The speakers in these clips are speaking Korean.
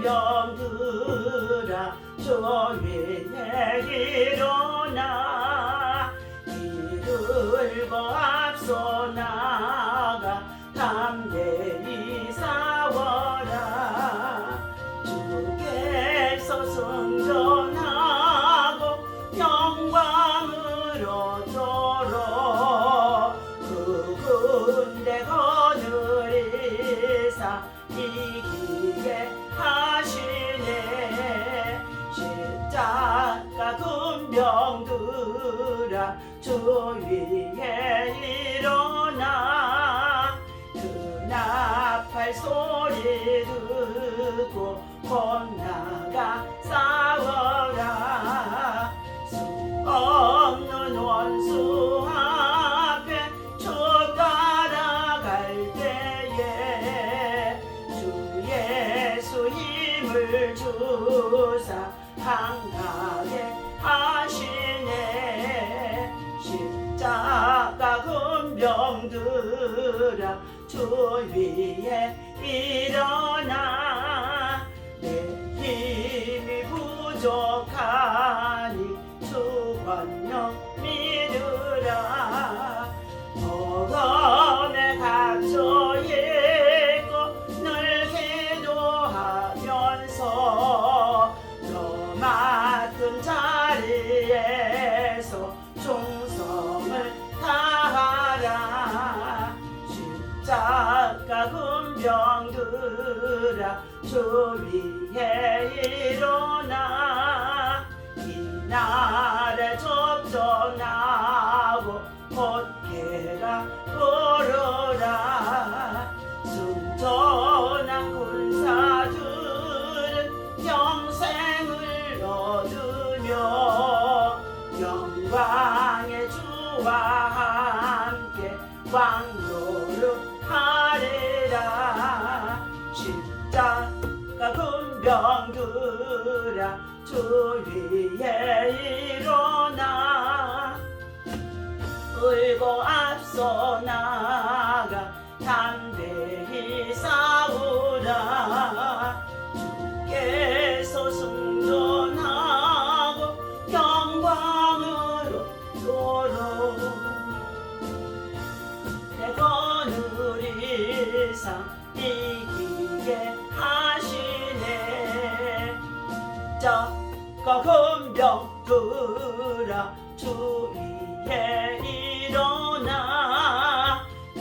군병들아 주 위에 일어나 이끌고 앞서 나가 담대히 싸워라 주께서 승전하고 영광을 얻도록 그 군대 거느리사 이기게 하시네 십자가 군병들아 주 위에 일어나 그 나팔 소리 듣고 혼나가 싸워라 수 없는 원수 앞에 주 따라갈 때에 주 예수 힘을 주사 강하게 하시네 십자가 군병들아 주 위에 일어나 내 힘이 부족하니 주 권능 믿으라 복음에 갇혀 있고 늘 기도하면서 너 맡은 자리에서 충성을 다하라 십자가 군병들아 주 위에 일어나 이날에 접전하고 곧해가 오르라 순전한 군사들은 평생을 얻으며 영광의 주와 함께 왕노릇하리라 십자가 군병들아 주 위에 일어나 끌고 앞서 나가 담대히 싸우라 주께서 승전하고 영광으로 도록 내 거느리사 이기게 하시네 십자가 군병들아 주 위에 일어나 그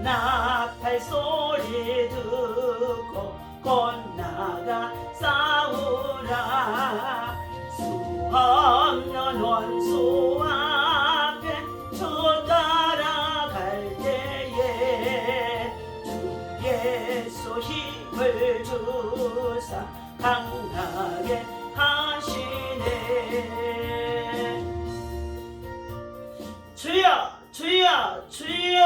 나팔 소리 듣고 곧나가 싸우라 수 없는 원수 앞에 주 따라갈 때에 주 예수 힘을 주사 강하게 하시네 주여 주여 주여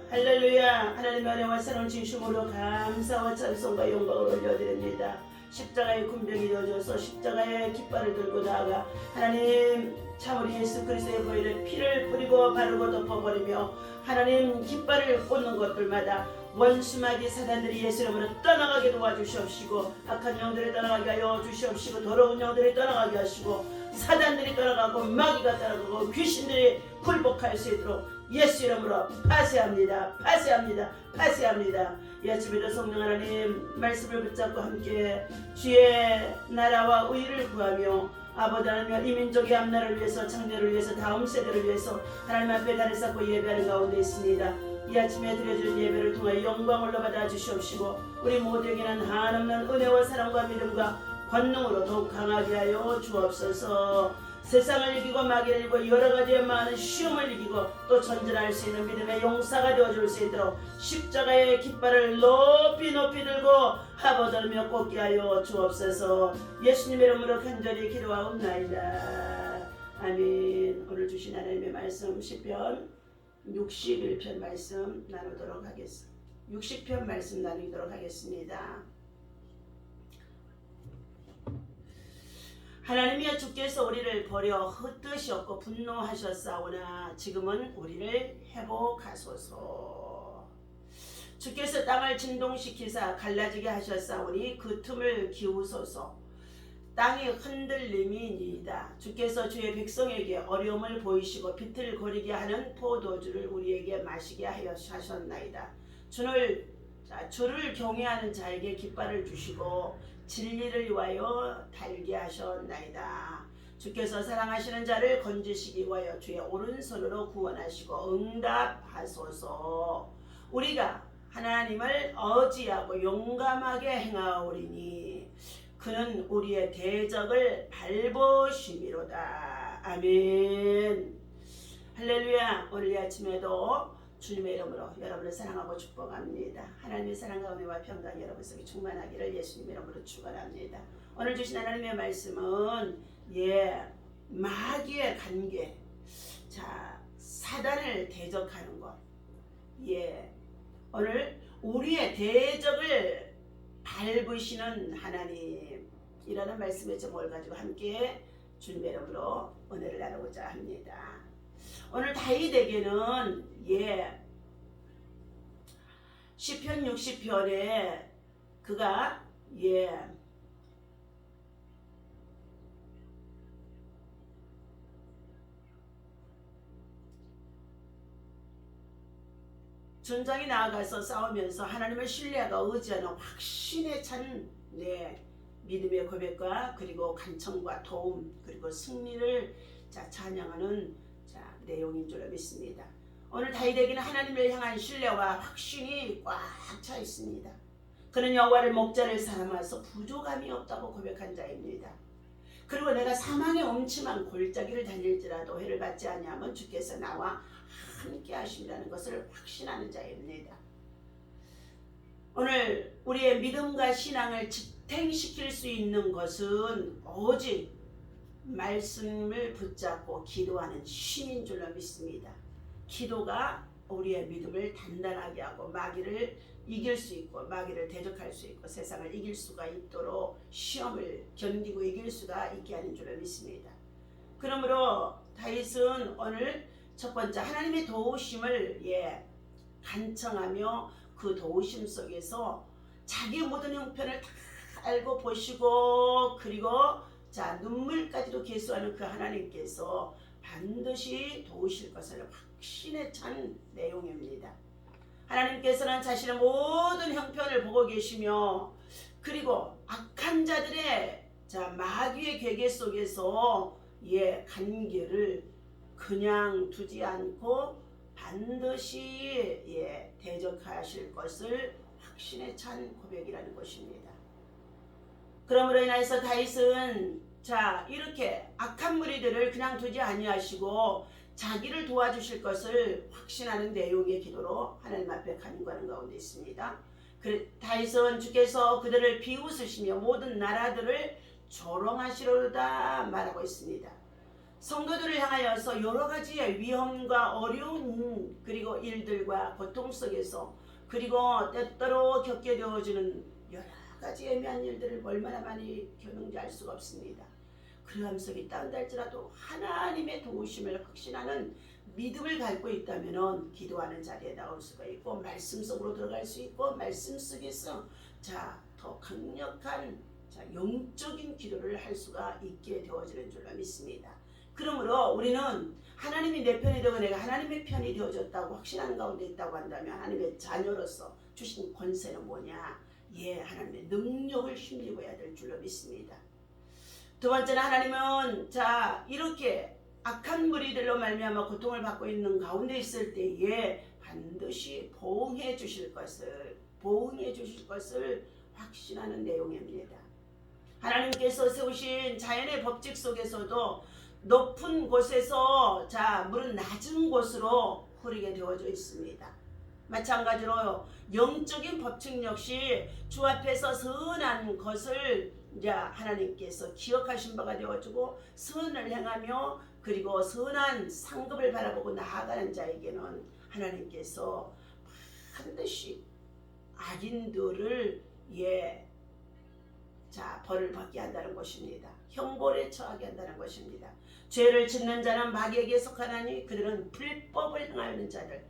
할렐루야 하나님의 은혜와 사랑을 진심으로 감사와 찬송과 영광을 올려드립니다 십자가의 군병이 되어줘서 십자가의 깃발을 들고 나아가 하나님 참 우리 예수 그리스도의 보혈의 피를 뿌리고 바르고 덮어버리며 하나님 깃발을 꽂는 것들마다 원수마귀 사단들이 예수 이름으로 떠나가게 도와주시옵시고 악한 영들이 떠나가게 하여 주시옵시고 더러운 영들이 떠나가게 하시고 사단들이 떠나가고 마귀가 떠나가고 귀신들이 굴복할 수 있도록 예수 이름으로 파쇄합니다. 파쇄합니다. 파쇄합니다. 이 아침에도 성령 하나님 말씀을 붙잡고 함께 주의 나라와 의를 구하며 아버지 하나님 이 민족의 앞날을 위해서 창조를 위해서 다음 세대를 위해서 하나님 앞에 다리 쌓고 예배하는 가운데 있습니다. 이 아침에 드려주는 예배를 통하여 영광을 받아 주시옵시고 우리 모두에게는 한없는 은혜와 사랑과 믿음과 권능으로 더욱 강하게 하여 주옵소서. 세상을 이기고 마귀를 이기고 여러가지의 많은 시험을 이기고 또 전진할 수 있는 믿음의 용사가 되어줄 수 있도록 십자가의 깃발을 높이 높이 들고 하버들며 꽂게 하여 주옵소서. 예수님의 이름으로 간절히 기도하옵나이다. 아멘. 오늘 주신 하나님의 말씀 시편 61편 말씀 나누도록 하겠습니다. 60편 말씀 나누도록 하겠습니다. 하나님이여 주께서 우리를 버려 흩으셨고 분노하셨사오나 지금은 우리를 회복하소서. 주께서 땅을 진동시키사 갈라지게 하셨사오니 그 틈을 기우소서. 땅이 흔들림이니이다. 주께서 주의 백성에게 어려움을 보이시고 비틀거리게 하는 포도주를 우리에게 마시게 하셨나이다. 주를 경외하는 자에게 깃발을 주시고 진리를 위하여 달게 하셨나이다. 주께서 사랑하시는 자를 건지시기 위하여 주의 오른손으로 구원하시고 응답하소서. 우리가 하나님을 의지하고 용감하게 행하오리니 그는 우리의 대적을 밟으심이로다. 아멘. 할렐루야. 오늘 이 아침에도 주님의 이름으로 여러분을 사랑하고 축복합니다. 하나님의 사랑과 은혜와 평강이 여러분 속에 충만하기를 예수님의 이름으로 축원합니다. 오늘 주신 하나님의 말씀은 마귀의 관계, 자 사단을 대적하는 것, 오늘 우리의 대적을 밟으시는 하나님이라는 말씀의 제목을 가지고 함께 주님의 이름으로 은혜를 나누고자 합니다. 오늘 다윗에게는 시편 60편에 그가 전장에 나아가서 싸우면서 하나님을 신뢰하고 의지하는 확신에 찬 믿음의 고백과 그리고 간청과 도움 그리고 승리를 찬양하는 내용인 줄 믿습니다. 오늘 다윗에게는 하나님을 향한 신뢰와 확신이 꽉 차 있습니다. 그는 여호와를 목자를 삼아서 부족함이 없다고 고백한 자입니다. 그리고 내가 사망의 음침한 골짜기를 다닐지라도 해를 받지 아니하면 주께서 나와 함께 하심이라는 것을 확신하는 자입니다. 오늘 우리의 믿음과 신앙을 지탱시킬 수 있는 것은 오직 말씀을 붙잡고 기도하는 힘인 줄로 믿습니다. 기도가 우리의 믿음을 단단하게 하고 마귀를 이길 수 있고 마귀를 대적할 수 있고 세상을 이길 수가 있도록 시험을 견디고 이길 수가 있게 하는 줄로 믿습니다. 그러므로 다윗은 오늘 첫 번째 하나님의 도우심을 간청하며 그 도우심 속에서 자기 모든 형편을 다 알고 보시고 그리고 눈물까지도 계수하는 그 하나님께서 반드시 도우실 것을 확신에 찬 내용입니다. 하나님께서는 자신의 모든 형편을 보고 계시며 그리고 악한 자들의 마귀의 괴계 속에서 관계를 그냥 두지 않고 반드시 대적하실 것을 확신에 찬 고백이라는 것입니다. 그러므로 인해서 다윗은 이렇게 악한 무리들을 그냥 두지 아니하시고 자기를 도와주실 것을 확신하는 내용의 기도로 하나님 앞에 간구하는 가운데 있습니다. 다윗은 주께서 그들을 비웃으시며 모든 나라들을 조롱하시로다 말하고 있습니다. 성도들을 향하여서 여러 가지의 위험과 어려운 그리고 일들과 고통 속에서 그리고 때때로 겪게 되어지는 여러 가지 애매한 일들을 얼마나 많이 겪는지 알 수가 없습니다. 그러함 속에 있다 할지라도 하나님의 도우심을 확신하는 믿음을 갖고 있다면 기도하는 자리에 나올 수가 있고 말씀 속으로 들어갈 수 있고 말씀 속에서 더 강력한 영적인 기도를 할 수가 있게 되어지는 줄로 믿습니다. 그러므로 우리는 하나님이 내 편이 되고 내가 하나님의 편이 되어졌다고 확신하는 가운데 있다고 한다면 하나님의 자녀로서 주신 권세는 뭐냐? 하나님의 능력을 힘입어야 될 줄로 믿습니다. 두 번째는 하나님은 이렇게 악한 무리들로 말미암아 고통을 받고 있는 가운데 있을 때에 반드시 보응해 주실 것을 확신하는 내용입니다. 하나님께서 세우신 자연의 법칙 속에서도 높은 곳에서 물은 낮은 곳으로 흐르게 되어져 있습니다. 마찬가지로 영적인 법칙 역시 주 앞에서 선한 것을 하나님께서 기억하신 바가 되어지고 선을 행하며 그리고 선한 상급을 바라보고 나아가는 자에게는 하나님께서 반드시 악인들을 벌을 받게 한다는 것입니다. 형벌에 처하게 한다는 것입니다. 죄를 짓는 자는 마귀에게 속하나니 그들은 불법을 행하는 자들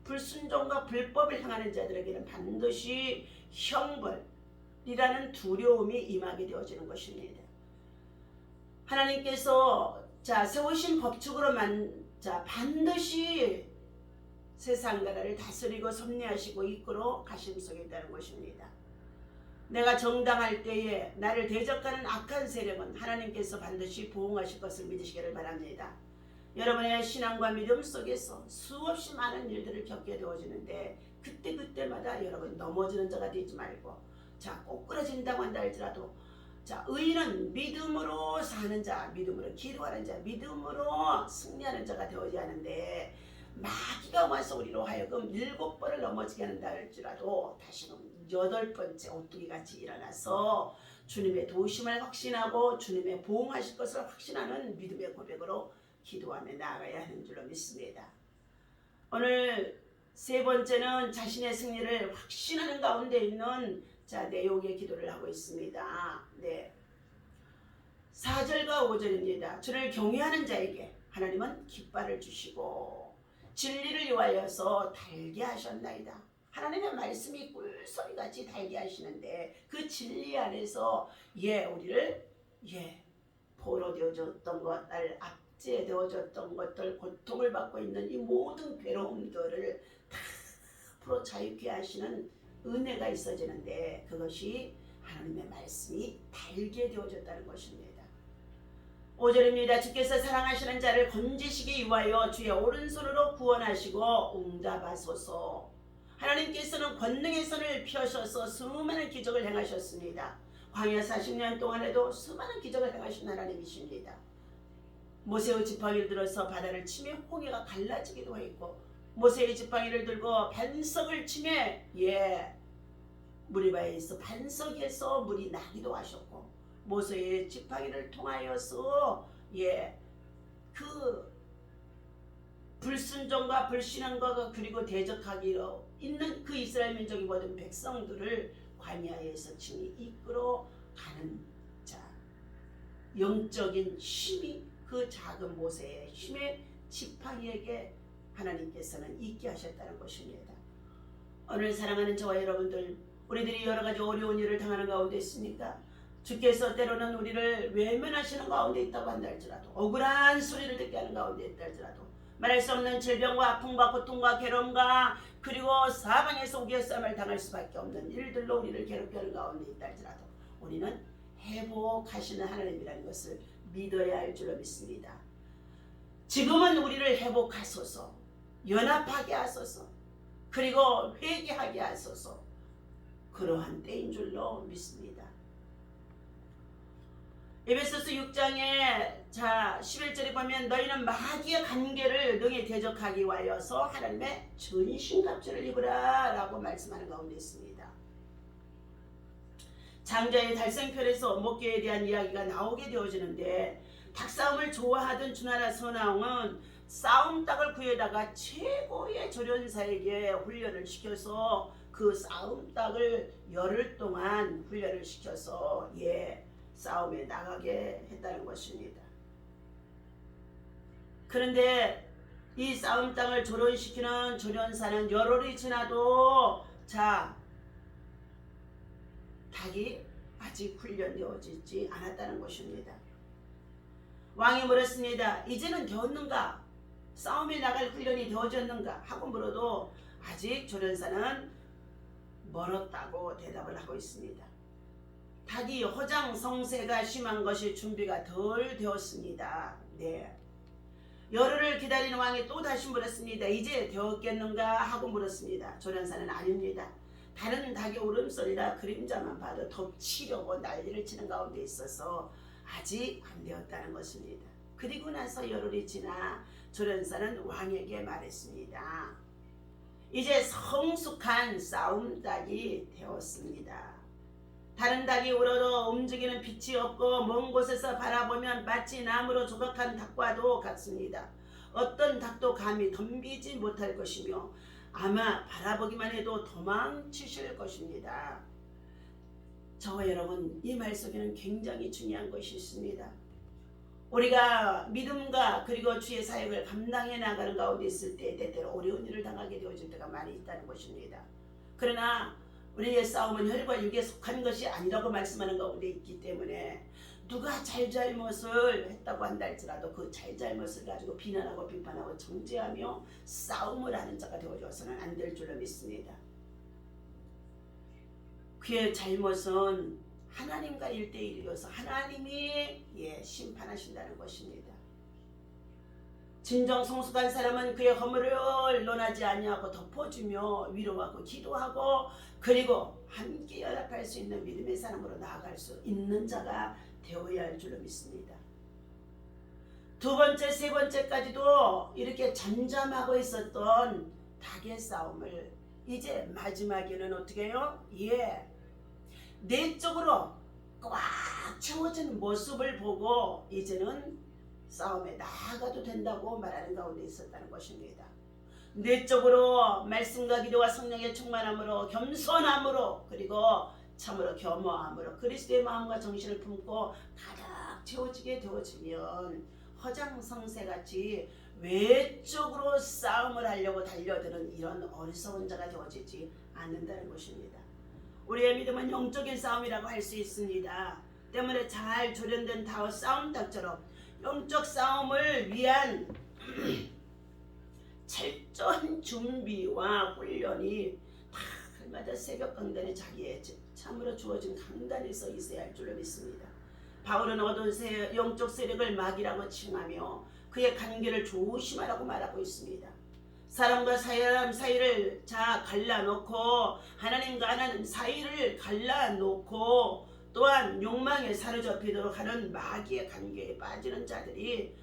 불순종과 불법을 행하는 자들에게는 반드시 형벌이라는 두려움이 임하게 되어지는 것입니다. 하나님께서 세우신 법칙으로만 반드시 세상 나라를 다스리고 섭리하시고 이끌어 가심 속에 있다는 것입니다. 내가 정당할 때에 나를 대적하는 악한 세력은 하나님께서 반드시 보응하실 것을 믿으시기를 바랍니다. 여러분의 신앙과 믿음 속에서 수없이 많은 일들을 겪게 되어지는데 그때마다 여러분 넘어지는 자가 되지 말고 꼬꾸라진다고 한다 할지라도 의인은 믿음으로 사는 자, 믿음으로 기도하는 자, 믿음으로 승리하는 자가 되어야 하는데 마귀가 와서 우리로 하여금 7번을 넘어지게 한다 할지라도 다시금 8번째 오뚜기같이 일어나서 주님의 도우심을 확신하고 주님의 보응하실 것을 확신하는 믿음의 고백으로 기도하며 나아가야 하는 줄로 믿습니다. 오늘 세 번째는 자신의 승리를 확신하는 가운데 있는 내용의 기도를 하고 있습니다. 4절과 5절입니다. 주를 경외하는 자에게 하나님은 깃발을 주시고 진리를 위하여서 달게 하셨나이다. 하나님의 말씀이 꿀소리같이 달게 하시는데 그 진리 안에서 우리를 포로 되어졌던 것, 악재 되어졌던 것들, 고통을 받고 있는 이 모든 괴로움들을 다 앞으로 자유케 하시는 은혜가 있어지는데 그것이 하나님의 말씀이 달게 되어졌다는 것입니다. 5절입니다. 주께서 사랑하시는 자를 건지시기 위하여 주의 오른손으로 구원하시고 응답하소서. 하나님께서는 권능의 손을 펴셔서 수많은 기적을 행하셨습니다. 광야 40년 동안에도 수많은 기적을 행하신 하나님이십니다. 모세의 지팡이를 들어서 바다를 치며 홍해가 갈라지기도 했고 모세의 지팡이를 들고 반석을 치며 무리바에서 반석에서 물이 나기도 하셨고 모세의 지팡이를 통하여서 그 불순종과 불신앙과 그리고 대적하기로 있는 그 이스라엘 민족의 모든 백성들을 광야에서 친히 이끌어 가는 영적인 힘이 그 작은 모세의 힘의 지팡이에게 하나님께서는 있게 하셨다는 것입니다. 오늘 사랑하는 저와 여러분들, 우리들이 여러가지 어려운 일을 당하는 가운데 있습니까? 주께서 때로는 우리를 외면하시는 가운데 있다고 한다 할지라도 억울한 소리를 듣게 하는 가운데 있다 할지라도 말할 수 없는 질병과 아픔과 고통과 괴로움과 그리고 사방에서 우겨쌈을 당할 수밖에 없는 일들로 우리를 괴롭게 하는 가운데 있다 할지라도 우리는 회복하시는 하나님이라는 것을 믿어야 할 줄로 믿습니다. 지금은 우리를 회복하소서, 연합하게 하소서, 그리고 회개하게 하소서, 그러한 때인 줄로 믿습니다. 에베소서 6장에 11절에 보면 너희는 마귀의 관계를 능히 대적하기 위하여서 하나님의 전신갑주를 입으라 라고 말씀하는 가운데 있습니다. 장자의 달생편에서 목회에 대한 이야기가 나오게 되어지는데 닭싸움을 좋아하던 주나라 선왕은 싸움닭을 구해다가 최고의 조련사에게 훈련을 시켜서 그 싸움닭을 열흘 동안 훈련을 시켜서 싸움에 나가게 했다는 것입니다. 그런데 이 싸움닭을 조련시키는 조련사는 열흘이 지나도 닭이 아직 훈련되어지지 않았다는 것입니다. 왕이 물었습니다. 이제는 되었는가? 싸움에 나갈 훈련이 되어졌는가? 하고 물어도 아직 조련사는 멀었다고 대답을 하고 있습니다. 닭이 허장성세가 심한 것이 준비가 덜 되었습니다. 열흘을 기다리는 왕이 또 다시 물었습니다. 이제 되었겠는가? 하고 물었습니다. 조련사는 아닙니다. 다른 닭의 울음소리나 그림자만 봐도 덮치려고 난리를 치는 가운데 있어서 아직 안 되었다는 것입니다. 그리고 나서 열흘이 지나 조련사는 왕에게 말했습니다. 이제 성숙한 싸움닭이 되었습니다. 다른 닭이 울어도 움직이는 빛이 없고 먼 곳에서 바라보면 마치 나무로 조각한 닭과도 같습니다. 어떤 닭도 감히 덤비지 못할 것이며 아마 바라보기만 해도 도망치실 것입니다. 저와 여러분, 이 말 속에는 굉장히 중요한 것이 있습니다. 우리가 믿음과 그리고 주의 사역을 감당해 나가는 가운데 있을 때 때때로 어려운 일을 당하게 되어질 때가 많이 있다는 것입니다. 그러나 우리의 싸움은 혈과 육에 속한 것이 아니라고 말씀하는 가운데 있기 때문에 누가 잘잘못을 했다고 한다 할지라도 그 잘잘못을 가지고 비난하고 비판하고 정죄하며 싸움을 하는 자가 되어줘서는 안 될 줄로 믿습니다. 그의 잘못은 하나님과 1대1이어서 하나님이 심판하신다는 것입니다. 진정 성숙한 사람은 그의 허물을 논하지 아니하고 덮어주며 위로하고 기도하고 그리고 함께 연합할 수 있는 믿음의 사람으로 나아갈 수 있는 자가 되어야 할 줄로 믿습니다. 두 번째, 세 번째까지도 이렇게 잠잠하고 있었던 닭의 싸움을 이제 마지막에는 어떻게 해요? 내적으로 꽉 채워진 모습을 보고 이제는 싸움에 나아가도 된다고 말하는 가운데 있었다는 것입니다. 내적으로 말씀과 기도와 성령의 충만함으로 겸손함으로 그리고 참으로 겸허함으로 그리스도의 마음과 정신을 품고 가득 채워지게 되어지면 허장성세같이 외적으로 싸움을 하려고 달려드는 이런 어리석은 자가 되어지지 않는다는 것입니다. 우리의 믿음은 영적인 싸움이라고 할 수 있습니다. 때문에 잘 조련된 싸움 닭처럼 영적 싸움을 위한 철저한 준비와 훈련이 달마다 새벽 강단의 자기에 참으로 주어진 강단에 서 있어야 할 줄로 믿습니다. 바울은 얻은 영적 세력을 마귀라고 칭하며 그의 관계를 조심하라고 말하고 있습니다. 사람과 사람 사이를 갈라놓고 하나님과 하나님 사이를 갈라놓고 또한 욕망에 사로잡히도록 하는 마귀의 관계에 빠지는 자들이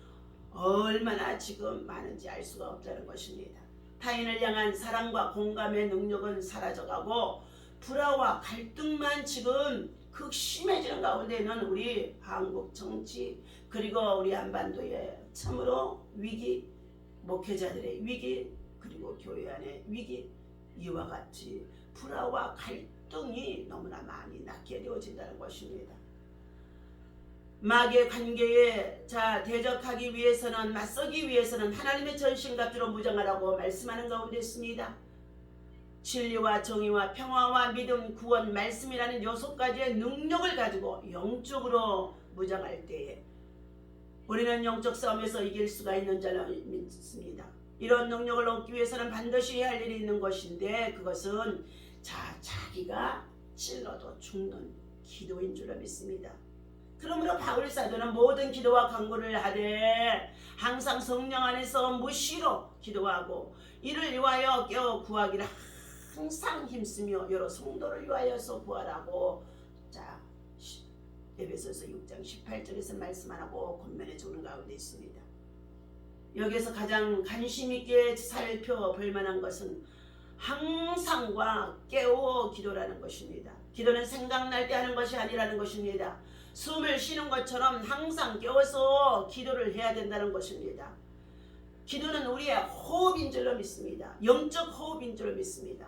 얼마나 지금 많은지 알 수가 없다는 것입니다. 타인을 향한 사랑과 공감의 능력은 사라져가고 불화와 갈등만 지금 극심해지는 가운데는 우리 한국 정치 그리고 우리 한반도의 참으로 위기, 목회자들의 위기 그리고 교회 안의 위기 이와 같이 불화와 갈등이 너무나 많이 낳게 되어진다는 것입니다. 마귀의 관계에 대적하기 위해서는 맞서기 위해서는 하나님의 전신갑주로 무장하라고 말씀하는 가운데 있습니다. 진리와 정의와 평화와 믿음, 구원, 말씀이라는 6가지의 능력을 가지고 영적으로 무장할 때에 우리는 영적 싸움에서 이길 수가 있는 줄로 믿습니다. 이런 능력을 얻기 위해서는 반드시 해야 할 일이 있는 것인데 그것은 자기가 찔러도 죽는 기도인 줄로 믿습니다. 그러므로 바울 사도는 모든 기도와 간구를 하되 항상 성령 안에서 무시로 기도하고 이를 위하여 깨어 구하기를 항상 힘쓰며 여러 성도를 위하여서 구하라고 에베소서 6장 18절에서 말씀하라고 권면해 주는 가운데 있습니다. 여기에서 가장 관심 있게 살펴볼 만한 것은 항상과 깨어 기도라는 것입니다. 기도는 생각날 때 하는 것이 아니라는 것입니다. 숨을 쉬는 것처럼 항상 깨어서 기도를 해야 된다는 것입니다. 기도는 우리의 호흡인 줄로 믿습니다. 영적 호흡인 줄로 믿습니다.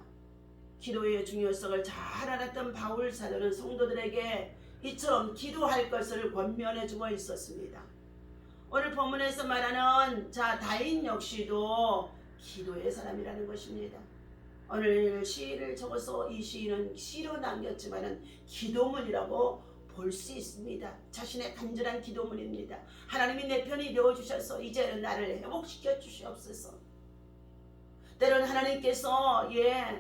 기도의 중요성을 잘 알았던 바울 사도는 성도들에게 이처럼 기도할 것을 권면해주고 있었습니다. 오늘 본문에서 말하는 다인 역시도 기도의 사람이라는 것입니다. 오늘 시를 적어서 이 시인은 시로 남겼지만은 기도문이라고 볼 수 있습니다. 자신의 간절한 기도문입니다. 하나님이 내 편이 되어주셔서 이제는 나를 회복시켜 주시옵소서. 때로는 하나님께서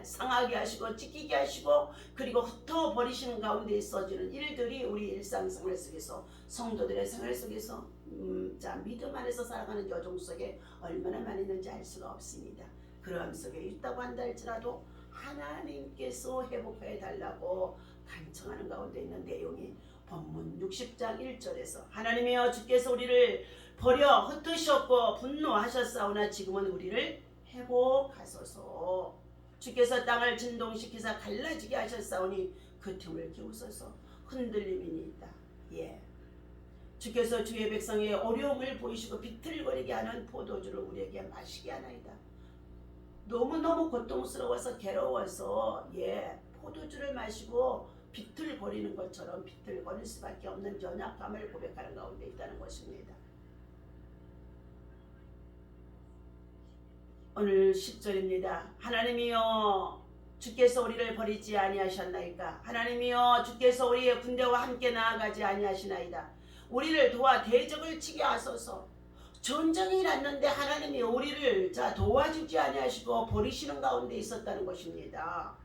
상하게 하시고 찢기게 하시고 그리고 흩어버리시는 가운데 있어지는 일들이 우리 일상생활 속에서 성도들의 생활 속에서 믿음 안에서 살아가는 여정 속에 얼마나 많이 있는지 알 수가 없습니다. 그러함 속에 있다고 한다 할지라도 하나님께서 회복해 달라고 간청하는 가운데 있는 내용이 본문 60장 1절에서 하나님이여 주께서 우리를 버려 흩으셨고 분노하셨사오나 지금은 우리를 회복하소서. 주께서 땅을 진동시키사 갈라지게 하셨사오니 그 틈을 기우소서. 흔들림이니이다. 주께서 주의 백성의 어려움을 보이시고 비틀거리게 하는 포도주를 우리에게 마시게 하나이다. 너무너무 고통스러워서 괴로워서 포도주를 마시고 비틀거리는 것처럼 비틀거릴 수밖에 없는 연약함을 고백하는 가운데 있다는 것입니다. 오늘 10절입니다. 하나님이여 주께서 우리를 버리지 아니하셨나이까. 하나님이여 주께서 우리의 군대와 함께 나아가지 아니하시나이다. 우리를 도와 대적을 치게 하소서. 전쟁이 났는데 하나님이 우리를 도와주지 아니하시고 버리시는 가운데 있었다는 것입니다.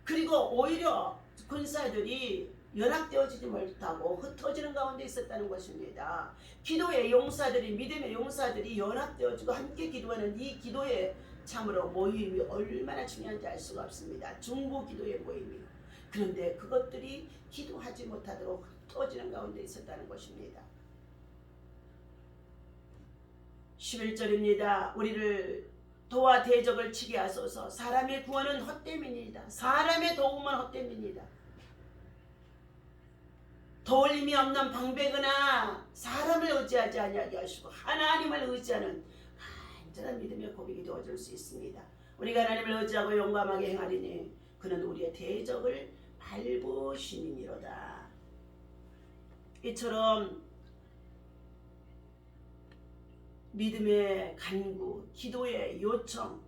그리고 오히려 군사들이 연합되어지지 못하고 흩어지는 가운데 있었다는 것입니다. 기도의 용사들이, 믿음의 용사들이 연합되어지고 함께 기도하는 이 기도의 참으로 모임이 얼마나 중요한지 알 수가 없습니다. 중보 기도의 모임이. 그런데 그것들이 기도하지 못하도록 흩어지는 가운데 있었다는 것입니다. 11절입니다. 우리를 도와 대적을 치게 하소서. 사람의 구원은 헛됨이니이다. 사람의 도움은 헛됨이니이다. 도울림이 없는 방백이나 사람을 의지하지 아니하게 하시고 하나님을 의지하는 간절한 믿음의 고백이 되어줄 수 있습니다. 우리가 하나님을 의지하고 용감하게 행하리니 그는 우리의 대적을 밟으시니로다. 이처럼 믿음의 간구, 기도의 요청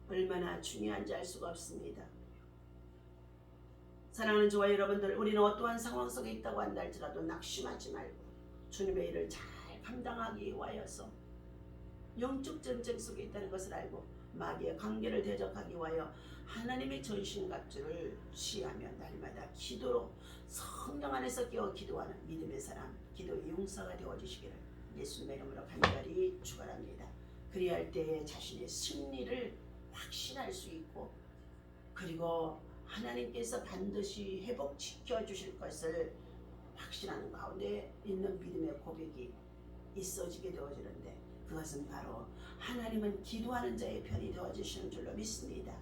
얼마나 중요한지 알 수가 없습니다. 사랑하는 저와 여러분들, 우리는 어떠한 상황 속에 있다고 한다 할지라도 낙심하지 말고 주님의 일을 잘 감당하기 위하여서 영적 전쟁 속에 있다는 것을 알고 마귀의 관계를 대적하기 위하여 하나님의 전신갑주를 취하며 날마다 기도로 성령 안에서 깨어 기도하는 믿음의 사람, 기도의 용사가 되어주시기를 예수님의 이름으로 간절히 축원합니다. 그리할 때에 자신의 승리를 확신할 수 있고, 그리고 하나님께서 반드시 회복시켜 주실 것을 확신하는 가운데 있는 믿음의 고백이 있어지게 되어지는데, 그것은 바로 하나님은 기도하는 자의 편이 되어주시는 줄로 믿습니다.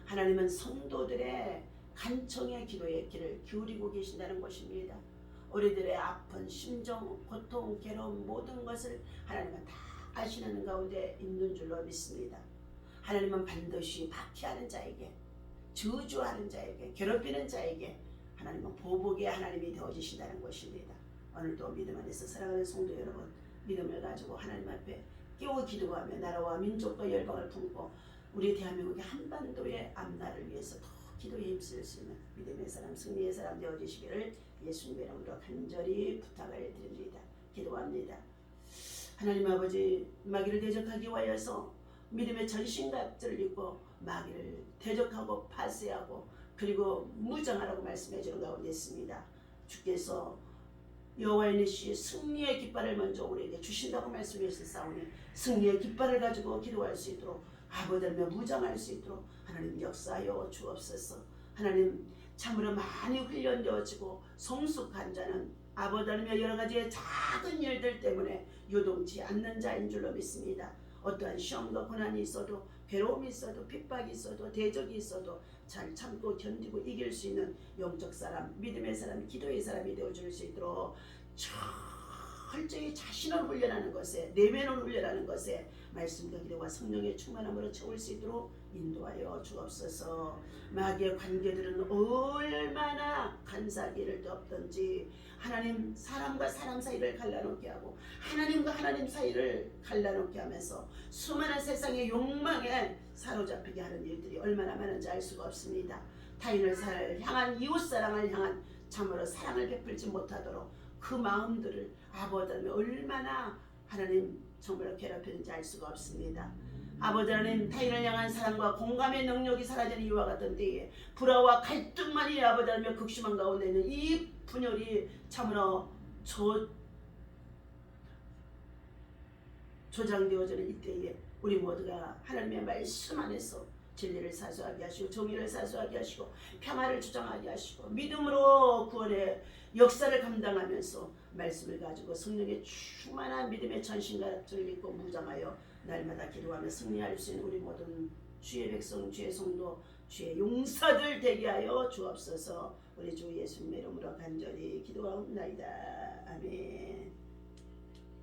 하나님은 성도들의 간청의 기도에 귀를 기울이고 계신다는 것입니다. 우리들의 아픈 심정, 고통, 괴로움 모든 것을 하나님은 다 아시는 가운데 있는 줄로 믿습니다. 하나님은 반드시 박해하는 자에게, 저주하는 자에게, 괴롭히는 자에게 하나님은 보복의 하나님이 되어주신다는 것입니다. 오늘도 믿음 안에서 사랑하는 성도 여러분, 믿음을 가지고 하나님 앞에 깨워 기도하며 나라와 민족과 열방을 품고 우리 대한민국의 한반도의 앞날을 위해서 더 기도에 힘쓸 수 있는 믿음의 사람, 승리의 사람 되어주시기를 예수님의 이름으로 간절히 부탁을 드립니다. 기도합니다. 하나님 아버지, 마귀를 대적하기 위하여서 믿음의 전신갑주를 입고 마귀를 대적하고 파쇄하고 그리고 무장하라고 말씀해 주는 가운데 있습니다. 주께서 여호와의 니시 승리의 깃발을 먼저 우리에게 주신다고 말씀하셨사오니 승리의 깃발을 가지고 기도할 수 있도록 아버지며 무장할 수 있도록 하나님 역사하여 주옵소서. 하나님 참으로 많이 훈련되어지고 성숙한 자는 아버지며 여러 가지의 작은 일들 때문에 요동치 않는 자인 줄로 믿습니다. 어떠한 시험과 고난이 있어도, 괴로움이 있어도, 핍박이 있어도, 대적이 있어도 잘 참고 견디고 이길 수 있는 영적 사람, 믿음의 사람, 기도의 사람이 되어줄 수 있도록 철저히 자신을 훈련하는 것에, 내면을 훈련하는 것에 말씀과 기도와 성령의 충만함으로 채울 수 있도록 인도하여 주옵소서. 마귀의 관계들은 얼마나 간사기를 없던지 하나님, 사람과 사람 사이를 갈라놓게 하고 하나님과 하나님 사이를 갈라놓게 하면서 수많은 세상의 욕망에 사로잡히게 하는 일들이 얼마나 많은지 알 수가 없습니다. 타인을 향한 이웃사랑을 향한 참으로 사랑을 베풀지 못하도록 그 마음들을 아버지는 얼마나 하나님 정말로 괴롭히는지 알 수가 없습니다. 아버지 하나님, 타인을 향한 사랑과 공감의 능력이 사라지는 이와 같은 때에 불화와 갈등만이 아버지 하나님 극심한 가운데 있는 이 분열이 참으로 조장되어지는 이때에 우리 모두가 하나님의 말씀 안에서 진리를 사수하게 하시고 정의를 사수하게 하시고 평화를 주장하게 하시고 믿음으로 구원의 역사를 감당하면서 말씀을 가지고 성령의 충만한 믿음의 전신갑주를 입고 무장하여 날마다 기도하며 승리할 수 있는 우리 모든 주의 백성, 주의 성도, 주의 용사들 되게 하여 주옵소서. 우리 주 예수님의 이름으로 간절히 기도하옵나이다. 아멘.